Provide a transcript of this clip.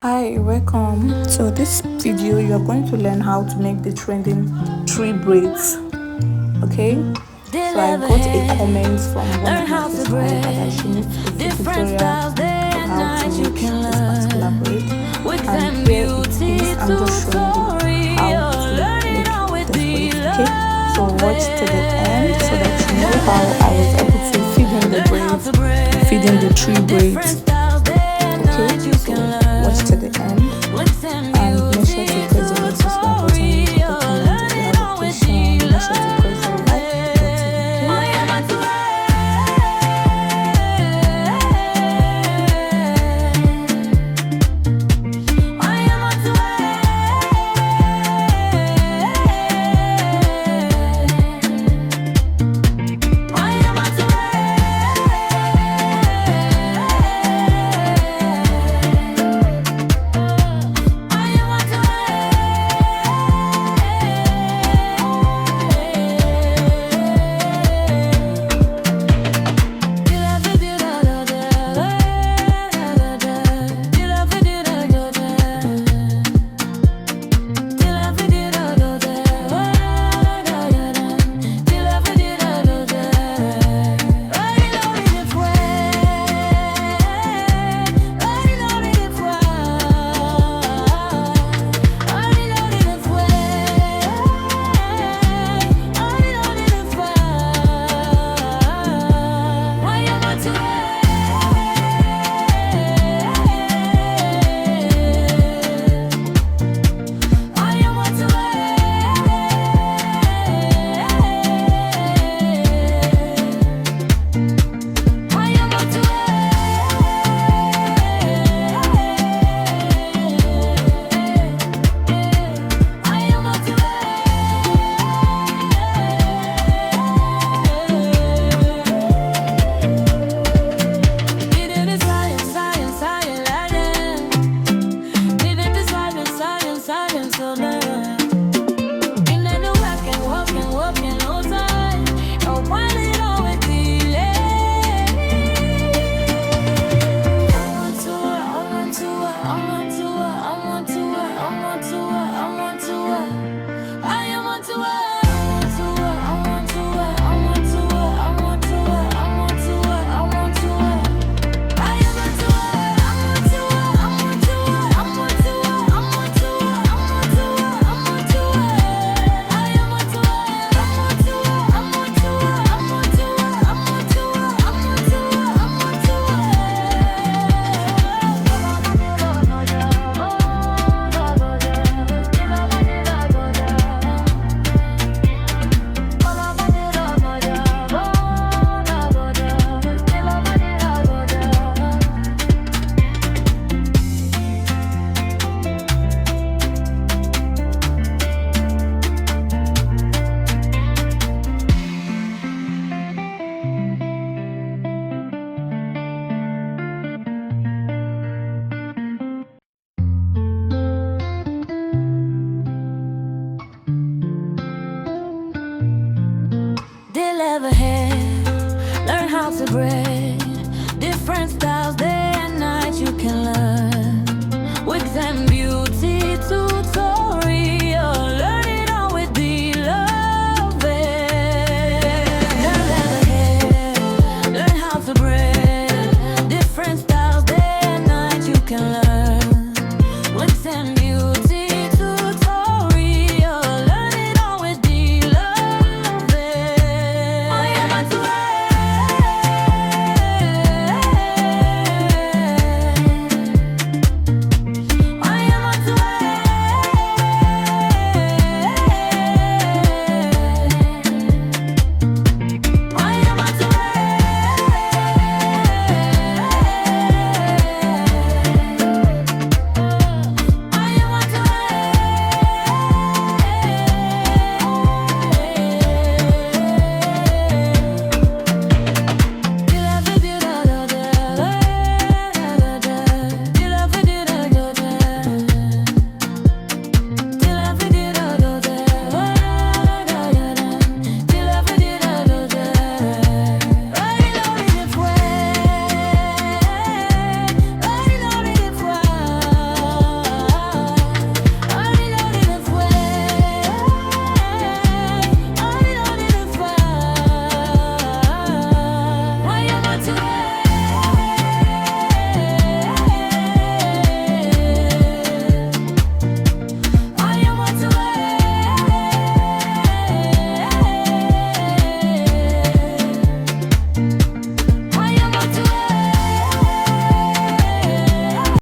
Hi, welcome. So this video you are going to learn how to make the trending tree braids. Okay, so I got a comment from one of my subscribers that she needs a tutorial on how to make this particular braid, and here it is. I'm just showing you how to make this braid. Okay, so watch to the end so that you know how I was able to feed in the braids, feed in the tree braids. Okay, so watch to